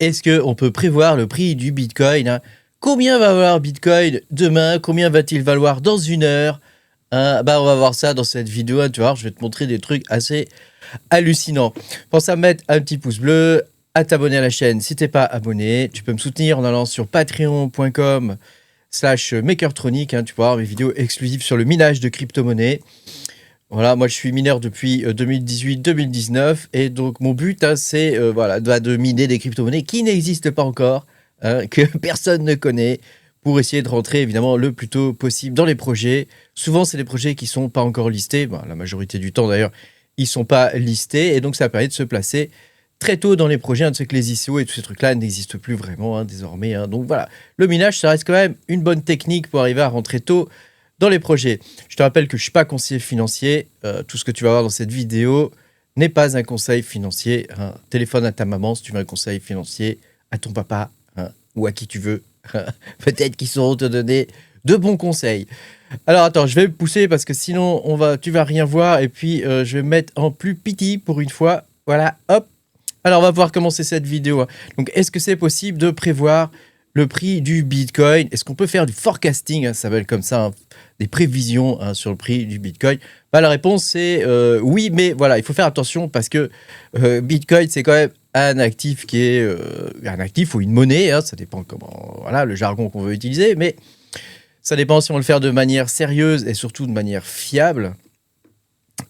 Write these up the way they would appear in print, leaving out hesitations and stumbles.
est-ce qu'on peut prévoir le prix du Bitcoin, hein? Combien va valoir Bitcoin demain? Combien va-t-il valoir dans une heure? Bah, on va voir ça dans cette vidéo, hein, tu vois, je vais te montrer des trucs assez hallucinants. Pense à mettre un petit pouce bleu, à t'abonner à la chaîne si t'es pas abonné. Tu peux me soutenir en allant sur patreon.com/makertronic, hein, tu peux avoir mes vidéos exclusives sur le minage de crypto-monnaies. Voilà, moi je suis mineur depuis 2018-2019 et donc mon but, hein, c'est voilà, de miner des crypto-monnaies qui n'existent pas encore, hein, que personne ne connaît, pour essayer de rentrer évidemment le plus tôt possible dans les projets. Souvent, c'est des projets qui ne sont pas encore listés. Bon, la majorité du temps d'ailleurs, ils ne sont pas listés et donc ça permet de se placer très tôt dans les projets. Tu sais que les ICO et tous ces trucs-là n'existent plus vraiment, hein, désormais, hein. Donc voilà, le minage, ça reste quand même une bonne technique pour arriver à rentrer tôt dans les projets. Je te rappelle que je ne suis pas conseiller financier. Tout ce que tu vas voir dans cette vidéo n'est pas un conseil financier, hein. Téléphone à ta maman si tu veux un conseil financier, à ton papa, hein, ou à qui tu veux. Peut-être qu'ils sauront te donner de bons conseils. Alors attends, je vais me pousser parce que sinon tu vas rien voir et puis je vais me mettre en plus petit pour une fois. Voilà, hop. Alors on va pouvoir commencer cette vidéo. Donc est-ce que c'est possible de prévoir le prix du Bitcoin? Est-ce qu'on peut faire du forecasting, hein, ça s'appelle comme ça, hein, des prévisions, hein, sur le prix du Bitcoin? Bah, la réponse c'est oui, mais voilà, il faut faire attention parce que Bitcoin c'est quand même un actif qui est un actif ou une monnaie, hein, ça dépend comment, voilà, le jargon qu'on veut utiliser, mais ça dépend si on veut le faire de manière sérieuse et surtout de manière fiable.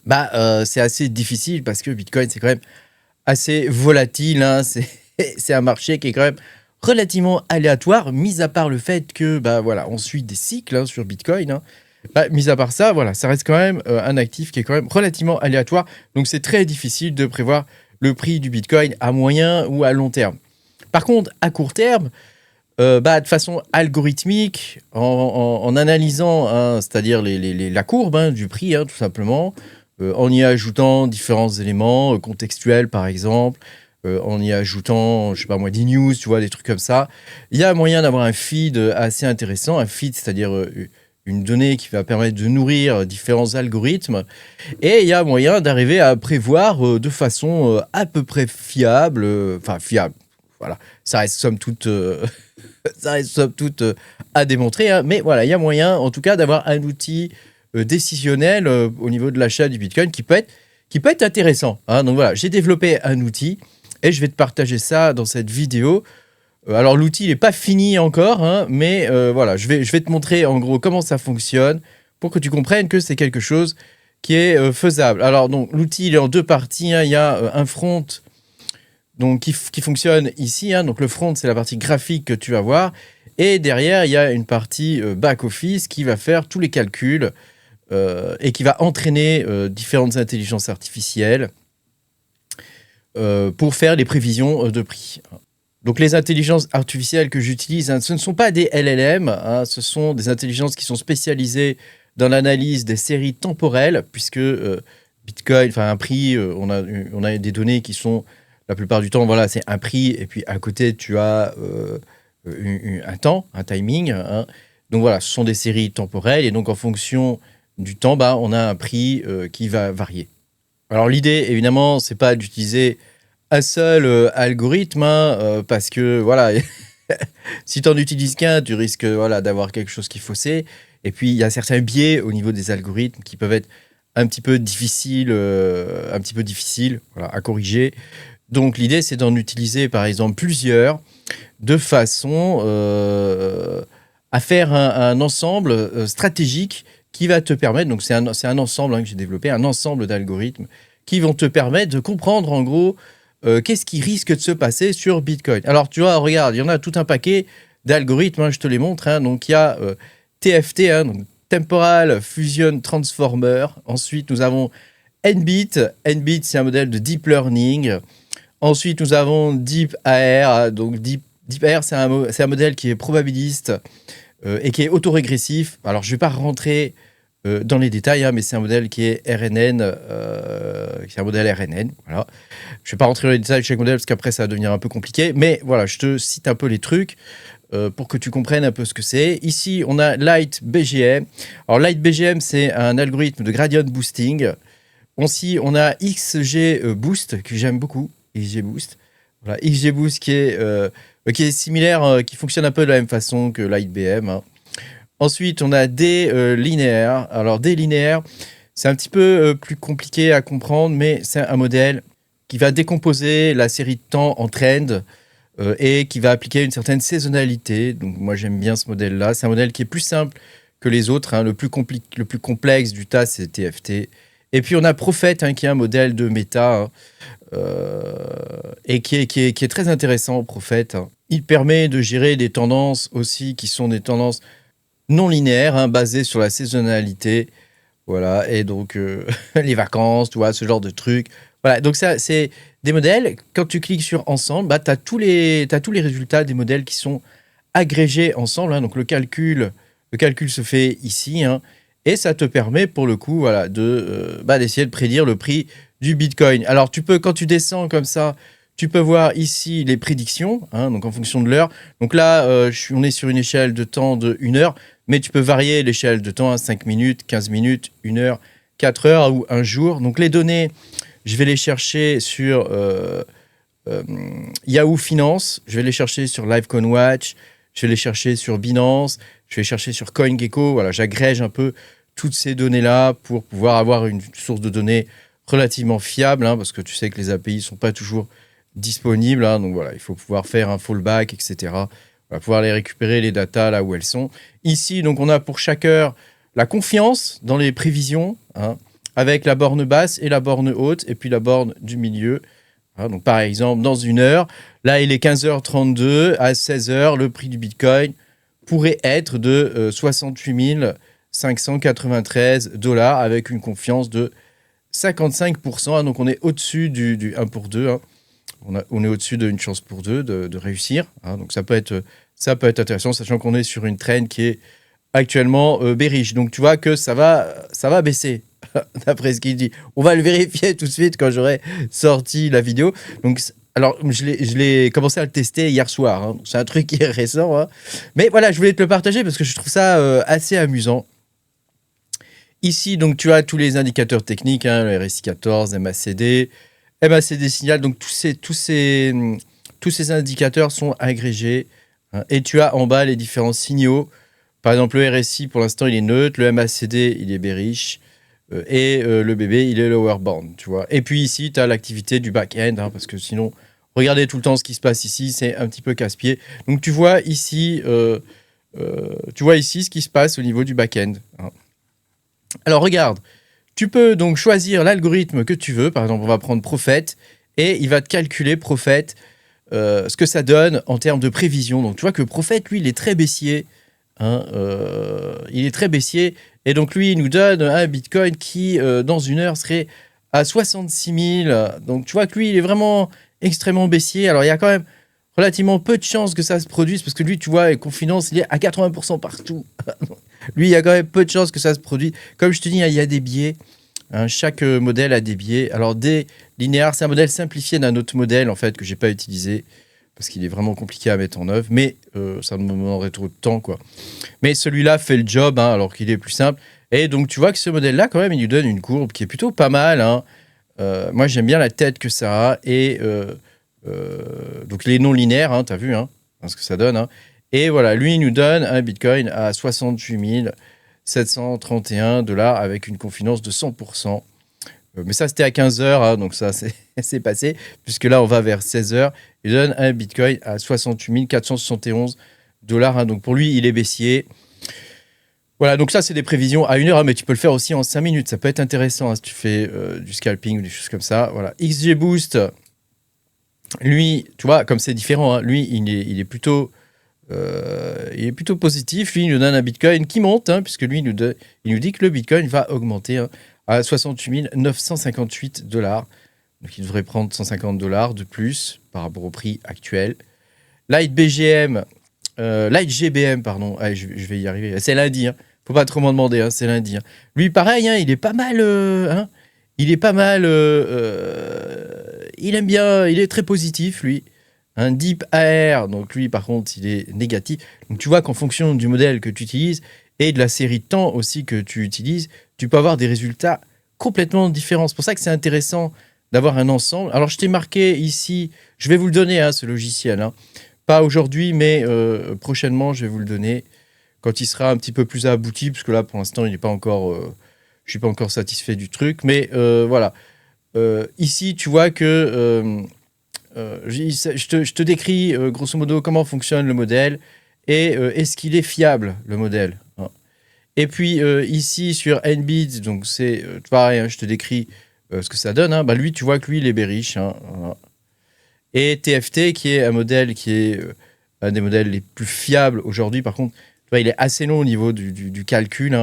Bah, c'est assez difficile parce que Bitcoin c'est quand même assez volatile, hein, c'est un marché qui est quand même relativement aléatoire, mis à part le fait que, bah voilà, on suit des cycles, hein, sur Bitcoin, hein. Bah, mis à part ça, voilà, ça reste quand même un actif qui est quand même relativement aléatoire. Donc c'est très difficile de prévoir le prix du Bitcoin à moyen ou à long terme. Par contre, à court terme, bah, de façon algorithmique, en analysant, hein, c'est-à-dire la courbe, hein, du prix, hein, tout simplement, en y ajoutant différents éléments contextuels, par exemple, en y ajoutant, je sais pas moi, des news, tu vois, des trucs comme ça. Il y a moyen d'avoir un feed assez intéressant, un feed, c'est-à-dire une donnée qui va permettre de nourrir différents algorithmes. Et il y a moyen d'arriver à prévoir de façon à peu près fiable, enfin fiable, voilà, ça reste somme toute, ça reste somme toute à démontrer, hein, mais voilà, il y a moyen en tout cas d'avoir un outil décisionnel au niveau de l'achat du Bitcoin qui peut être intéressant, hein. Donc voilà, j'ai développé un outil et je vais te partager ça dans cette vidéo. Alors l'outil n'est pas fini encore, hein, mais voilà, je vais te montrer en gros comment ça fonctionne pour que tu comprennes que c'est quelque chose qui est faisable. Alors donc l'outil il est en deux parties, hein. Il y a un front donc, qui fonctionne ici, hein. Donc le front c'est la partie graphique que tu vas voir et derrière il y a une partie back-office qui va faire tous les calculs et qui va entraîner différentes intelligences artificielles pour faire les prévisions de prix. Donc les intelligences artificielles que j'utilise, hein, ce ne sont pas des LLM, hein, ce sont des intelligences qui sont spécialisées dans l'analyse des séries temporelles, puisque Bitcoin, enfin un prix, on a des données qui sont, la plupart du temps, voilà, c'est un prix, et puis à côté tu as un temps, un timing, hein. Donc voilà, ce sont des séries temporelles, et donc en fonction du temps, bah, on a un prix qui va varier. Alors l'idée, évidemment, c'est pas d'utiliser un seul algorithme, hein, parce que voilà, si tu en utilises qu'un, tu risques voilà, d'avoir quelque chose qui est faussé. Et puis il y a certains biais au niveau des algorithmes qui peuvent être un petit peu difficiles, voilà, à corriger. Donc l'idée, c'est d'en utiliser par exemple plusieurs de façon à faire un ensemble stratégique qui va te permettre, donc c'est un ensemble, hein, que j'ai développé, un ensemble d'algorithmes qui vont te permettre de comprendre en gros qu'est-ce qui risque de se passer sur Bitcoin. Alors tu vois, regarde, il y en a tout un paquet d'algorithmes, hein, je te les montre, hein. Donc il y a TFT, hein, donc Temporal Fusion Transformer. Ensuite nous avons NBIT. NBIT c'est un modèle de deep learning. Ensuite nous avons DeepAR. Donc DeepAR c'est un modèle qui est probabiliste et qui est autorégressif. Alors je ne vais pas rentrer dans les détails, hein, mais c'est un modèle qui est RNN, qui est un modèle RNN, voilà. Je ne vais pas rentrer dans les détails de chaque modèle parce qu'après ça va devenir un peu compliqué, mais voilà, je te cite un peu les trucs pour que tu comprennes un peu ce que c'est. Ici, on a LightBGM. Alors LightBGM, c'est un algorithme de gradient boosting. Aussi, on a XGBoost, que j'aime beaucoup, XGBoost. Voilà, XGBoost qui est similaire, qui fonctionne un peu de la même façon que l'IBM. Hein. Ensuite, on a D linéaire. Alors, D linéaire, c'est un petit peu plus compliqué à comprendre, mais c'est un modèle qui va décomposer la série de temps en trend et qui va appliquer une certaine saisonnalité. Donc, moi, j'aime bien ce modèle-là. C'est un modèle qui est plus simple que les autres. Hein. Le plus complexe du tas, c'est TFT. Et puis, on a Prophet, hein, qui est un modèle de méta. Hein. Et qui est très intéressant, Prophet. Hein. Il permet de gérer des tendances aussi qui sont des tendances non linéaires, hein, basées sur la saisonnalité. Voilà, et donc les vacances, tu vois, ce genre de trucs. Voilà, donc ça, c'est des modèles. Quand tu cliques sur Ensemble, bah, tu as tous les résultats des modèles qui sont agrégés ensemble. Hein. Donc le calcul se fait ici. Hein, et ça te permet, pour le coup, voilà, d'essayer de prédire le prix du Bitcoin. Alors, quand tu descends comme ça, tu peux voir ici les prédictions, hein, donc en fonction de l'heure. Donc là, on est sur une échelle de temps de 1 heure, mais tu peux varier l'échelle de temps à 5 minutes, 15 minutes, 1 heure, 4 heures ou un jour. Donc les données, je vais les chercher sur Yahoo Finance, je vais les chercher sur LiveCoinWatch, je vais les chercher sur Binance, je vais les chercher sur CoinGecko. Voilà, j'agrège un peu toutes ces données-là pour pouvoir avoir une source de données relativement fiable, hein, parce que tu sais que les API ne sont pas toujours disponibles. Hein, donc voilà, il faut pouvoir faire un fallback, etc. On va pouvoir les récupérer, les datas, là où elles sont. Ici, donc, on a pour chaque heure la confiance dans les prévisions, hein, avec la borne basse et la borne haute, et puis la borne du milieu. Hein, donc, par exemple, dans 1 heure, là, il est 15h32, à 16h, le prix du Bitcoin pourrait être de 68 593 $, avec une confiance de 55%. Hein, donc, on est au-dessus du 1 pour 2. Hein. On est au-dessus d'une chance pour 2 de réussir. Hein, donc, ça peut être intéressant, sachant qu'on est sur une trend qui est actuellement bearish. Donc, tu vois que ça va baisser, d'après ce qu'il dit. On va le vérifier tout de suite quand j'aurai sorti la vidéo. Donc, alors, je l'ai commencé à le tester hier soir. Hein. C'est un truc qui est récent. Hein. Mais voilà, je voulais te le partager parce que je trouve ça assez amusant. Ici, donc, tu as tous les indicateurs techniques, hein, le RSI 14, MACD signal. Donc, tous ces indicateurs sont agrégés. Hein, et tu as en bas les différents signaux. Par exemple, le RSI, pour l'instant, il est neutre. Le MACD, il est bearish. Et le BB, il est lower bound, tu vois. Et puis ici, tu as l'activité du back-end, hein, parce que sinon, regardez tout le temps ce qui se passe ici, c'est un petit peu casse-pied. Donc, tu vois ici ce qui se passe au niveau du back-end. Hein. Alors, regarde. Tu peux donc choisir l'algorithme que tu veux. Par exemple, on va prendre Prophet et il va te calculer, Prophet, ce que ça donne en termes de prévision. Donc, tu vois que Prophet, lui, il est très baissier. Hein, il est très baissier. Et donc, lui, il nous donne un Bitcoin qui, dans 1 heure, serait à 66 000. Donc, tu vois que lui, il est vraiment extrêmement baissier. Alors, il y a quand même relativement peu de chances que ça se produise parce que lui, tu vois, Confidence, il est à 80% partout. Lui, il y a quand même peu de chances que ça se produise. Comme je te dis, il y a des biais. Hein, chaque modèle a des biais. Alors, D linéaire, c'est un modèle simplifié d'un autre modèle, en fait, que je n'ai pas utilisé parce qu'il est vraiment compliqué à mettre en œuvre. Mais ça me demanderait trop de temps, quoi. Mais celui-là fait le job, hein, alors qu'il est plus simple. Et donc, tu vois que ce modèle-là, quand même, il nous donne une courbe qui est plutôt pas mal. Hein. Moi, j'aime bien la tête que ça a. Et donc, les non linéaires, hein, tu as vu hein, ce que ça donne. Hein. Et voilà, lui, il nous donne un Bitcoin à 68 731 $ avec une confidence de 100%. Mais ça, c'était à 15h, hein, donc ça, c'est passé. Puisque là, on va vers 16h. Il donne un Bitcoin à 68 471 $. Hein, donc pour lui, il est baissier. Voilà, donc ça, c'est des prévisions à 1 heure, hein, mais tu peux le faire aussi en 5 minutes. Ça peut être intéressant hein, si tu fais du scalping ou des choses comme ça. Voilà. XGBoost, lui, tu vois, comme c'est différent, hein, lui, il est plutôt positif. Lui, il nous donne un Bitcoin qui monte, hein, puisque lui, il nous dit que le Bitcoin va augmenter hein, à 68 958 $. Donc, il devrait prendre 150 $ de plus par rapport au prix actuel. LightGBM, pardon. Allez, je vais y arriver. C'est lundi. Hein. Faut pas trop m'en demander. Hein, c'est lundi. Hein. Lui, pareil, hein, il est pas mal. Hein, il est pas mal. Il aime bien. Il est très positif, lui. Un Deep AR, donc lui par contre il est négatif. Donc tu vois qu'en fonction du modèle que tu utilises et de la série de temps aussi que tu utilises, tu peux avoir des résultats complètement différents. C'est pour ça que c'est intéressant d'avoir un ensemble. Alors, je t'ai marqué ici, je vais vous le donner, ce logiciel. Pas aujourd'hui, mais prochainement, je vais vous le donner quand il sera un petit peu plus abouti, parce que là, pour l'instant, il n'est pas encore, je suis pas encore satisfait du truc. Mais voilà. Ici, tu vois que je te décris grosso modo comment fonctionne le modèle et est-ce qu'il est fiable, le modèle. Et puis ici sur NBID, donc c'est pareil, je te décris ce que ça donne. Lui, tu vois que lui, il est bearish. Voilà. Et TFT, qui est un modèle qui est un des modèles les plus fiables aujourd'hui. Par contre, tu vois, il est assez long au niveau du calcul.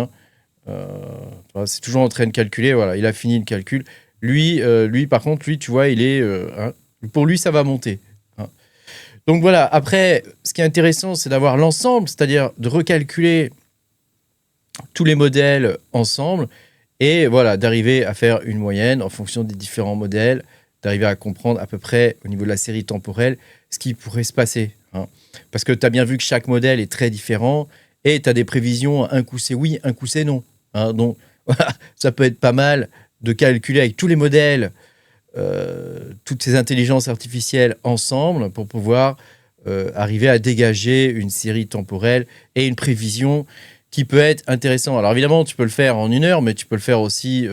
C'est toujours en train de calculer. Voilà, il a fini le calcul. Lui, par contre, lui, tu vois, il est... pour lui, ça va monter. Donc voilà, après, ce qui est intéressant, c'est d'avoir l'ensemble, c'est-à-dire de recalculer tous les modèles ensemble et voilà, d'arriver à faire une moyenne en fonction des différents modèles, d'arriver à comprendre à peu près au niveau de la série temporelle ce qui pourrait se passer. Parce que tu as bien vu que chaque modèle est très différent et tu as des prévisions, un coup c'est oui, un coup c'est non. Donc voilà, ça peut être pas mal de calculer avec tous les modèles, toutes ces intelligences artificielles ensemble pour pouvoir arriver à dégager une série temporelle et une prévision qui peut être intéressant. Alors évidemment, tu peux le faire en 1 heure, mais tu peux le faire aussi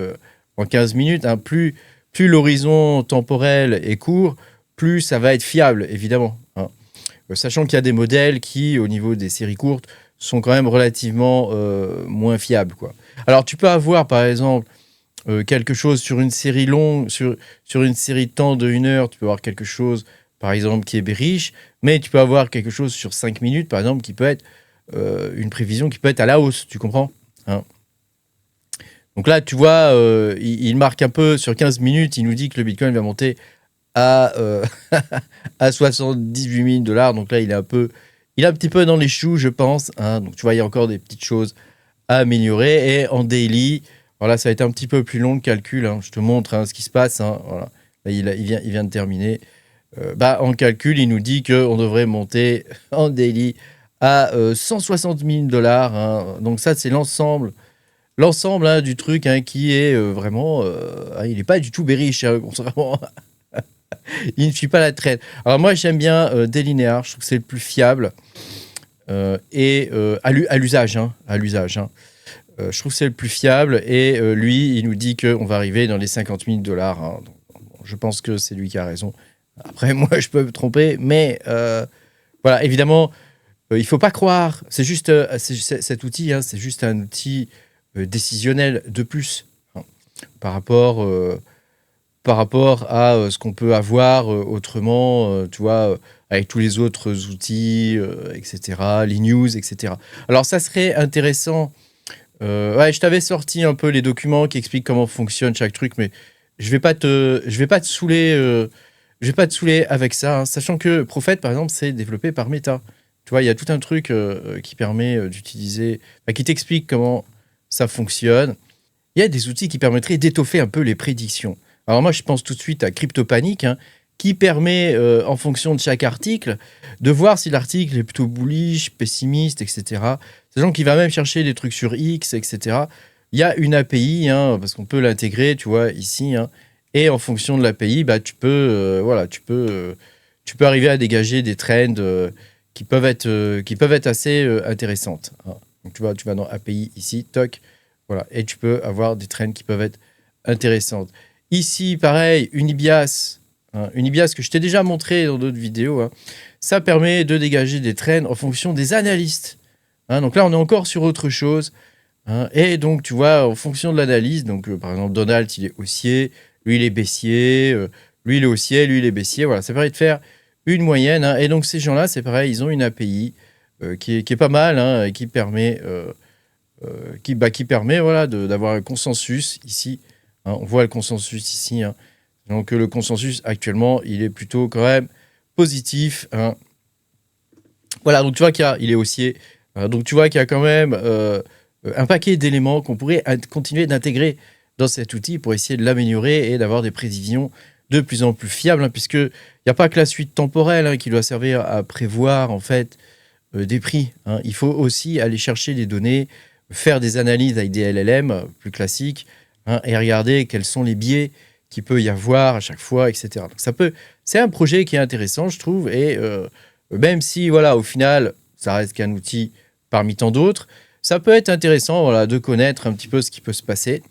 en 15 minutes. Plus l'horizon temporel est court, plus ça va être fiable, évidemment. Sachant qu'il y a des modèles qui, au niveau des séries courtes, sont quand même relativement moins fiables, quoi. Alors tu peux avoir, par exemple, quelque chose sur une série longue, sur une série de temps de 1 heure, tu peux avoir quelque chose, par exemple, qui est bearish, mais tu peux avoir quelque chose sur 5 minutes, par exemple, qui peut être une prévision qui peut être à la hausse, tu comprends, Donc là, tu vois, il marque un peu sur 15 minutes, il nous dit que le Bitcoin va monter à 78 000 $. Donc là, il est un petit peu dans les choux, je pense. Donc tu vois, il y a encore des petites choses à améliorer. Et en daily, voilà, ça va être un petit peu plus long le calcul. Je te montre ce qui se passe. Voilà. Là, il vient de terminer. En calcul, il nous dit qu'on devrait monter en daily à 160 000 $. Donc ça, c'est l'ensemble du truc qui est vraiment... il n'est pas du tout bearish, contrairement... Il ne suit pas la traîne. Alors moi, j'aime bien Delinear. Je trouve que c'est le plus fiable. Et à l'usage. Je trouve que c'est le plus fiable. Et lui, il nous dit qu'on va arriver dans les 50 000 $. Donc, je pense que c'est lui qui a raison. Après, moi, je peux me tromper. Mais voilà, évidemment, il ne faut pas croire. C'est juste cet outil, c'est juste un outil décisionnel de plus par rapport à ce qu'on peut avoir autrement, tu vois, avec tous les autres outils, etc., les news, etc. Alors, ça serait intéressant. Je t'avais sorti un peu les documents qui expliquent comment fonctionne chaque truc, mais je vais pas te saouler. Je vais pas te saouler avec ça, sachant que Prophet, par exemple, c'est développé par Meta. Tu vois, il y a tout un truc qui permet d'utiliser, qui t'explique comment ça fonctionne. Il y a des outils qui permettraient d'étoffer un peu les prédictions. Alors moi, je pense tout de suite à CryptoPanic, qui permet, en fonction de chaque article, de voir si l'article est plutôt bullish, pessimiste, etc. Sachant qu'il va même chercher des trucs sur X, etc. Il y a une API, parce qu'on peut l'intégrer, tu vois, ici. Et en fonction de l'API, tu peux arriver à dégager des trends qui peuvent être assez intéressantes. Donc tu vas dans API ici, toc, voilà, et tu peux avoir des trends qui peuvent être intéressantes. Ici, pareil, Unibias, Unibias que je t'ai déjà montré dans d'autres vidéos, ça permet de dégager des trends en fonction des analystes. Donc là, on est encore sur autre chose. Et donc, tu vois, en fonction de l'analyse, donc par exemple, Donald, il est haussier, lui, il est baissier, lui, il est haussier, lui, il est baissier. Voilà, ça permet de faire une moyenne. Et donc, ces gens-là, c'est pareil, ils ont une API qui est pas mal, et qui permet, voilà, d'avoir un consensus ici. On voit le consensus ici. Donc, le consensus, actuellement, il est plutôt quand même positif. Voilà, donc tu vois qu'il est haussier. Donc, tu vois qu'il y a quand même un paquet d'éléments qu'on pourrait continuer d'intégrer dans cet outil pour essayer de l'améliorer et d'avoir des prévisions de plus en plus fiables, puisqu'il n'y a pas que la suite temporelle qui doit servir à prévoir en fait des prix. Il faut aussi aller chercher des données, faire des analyses avec des LLM plus classiques, et regarder quels sont les biais qu'il peut y avoir à chaque fois, etc. Donc c'est un projet qui est intéressant, je trouve, et même si, voilà, au final, ça reste qu'un outil parmi tant d'autres, ça peut être intéressant, voilà, de connaître un petit peu ce qui peut se passer.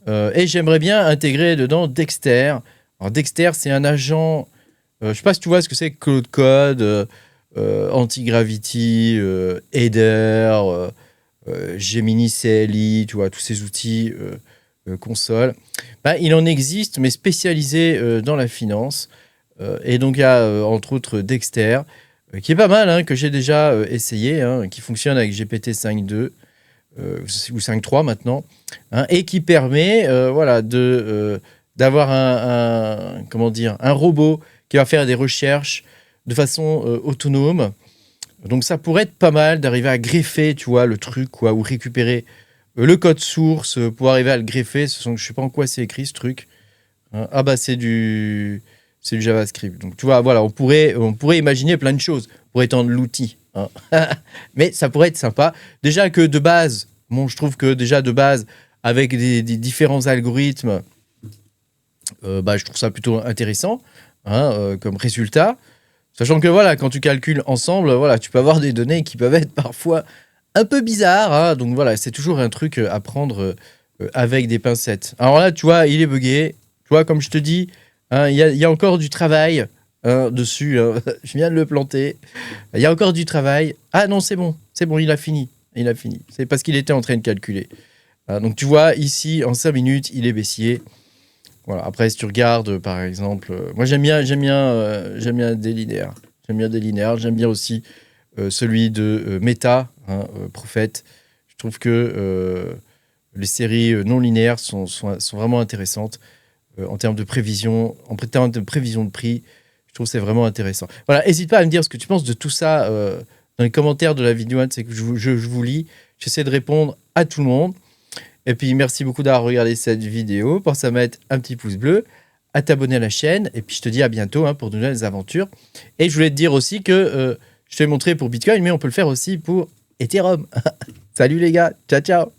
Et j'aimerais bien intégrer dedans Dexter. Alors Dexter, c'est un agent, je ne sais pas si tu vois ce que c'est que Cloud Code, Anti-Gravity, Header, Gemini CLI, tu vois, tous ces outils console. Bah, il en existe, mais spécialisé dans la finance. Et donc, il y a entre autres Dexter, qui est pas mal, hein, que j'ai déjà essayé, hein, qui fonctionne avec GPT 5.2 ou 5.3 maintenant, hein, et qui permet voilà, d'avoir comment dire, un robot qui va faire des recherches de façon autonome. Donc ça pourrait être pas mal d'arriver à greffer, tu vois, le truc, quoi, ou récupérer le code source pour arriver à le greffer. Je sais pas en quoi c'est écrit ce truc. Hein. Ah bah c'est du JavaScript. Donc tu vois, voilà, on pourrait imaginer plein de choses pour étendre l'outil. Hein. Mais ça pourrait être sympa. Déjà que de base, bon, je trouve que déjà de base, avec des différents algorithmes, bah, je trouve ça plutôt intéressant, hein, comme résultat. Sachant que voilà, quand tu calcules ensemble, voilà, tu peux avoir des données qui peuvent être parfois un peu bizarres. Hein, donc voilà, c'est toujours un truc à prendre avec des pincettes. Alors là, tu vois, il est buggé. Tu vois, comme je te dis, hein, il y a encore du travail dessus. Hein. Je viens de le planter. Il y a encore du travail. Ah non, c'est bon, il a fini. Il a fini. C'est parce qu'il était en train de calculer. Donc tu vois, ici, en 5 minutes, il est baissier. Voilà. Après, si tu regardes, par exemple, moi j'aime bien Delinear. J'aime bien Delinear. J'aime bien aussi celui de Meta, hein, Prophète. Je trouve que les séries non linéaires sont vraiment intéressantes en termes de prévision, en termes de prévision de prix. Je trouve que c'est vraiment intéressant. Voilà, n'hésite pas à me dire ce que tu penses de tout ça dans les commentaires de la vidéo. Hein, c'est que je vous lis. J'essaie de répondre à tout le monde. Et puis, merci beaucoup d'avoir regardé cette vidéo. Pense à mettre un petit pouce bleu, à t'abonner à la chaîne. Et puis, je te dis à bientôt hein, pour de nouvelles aventures. Et je voulais te dire aussi que je t'ai montré pour Bitcoin, mais on peut le faire aussi pour Ethereum. Salut les gars. Ciao, ciao.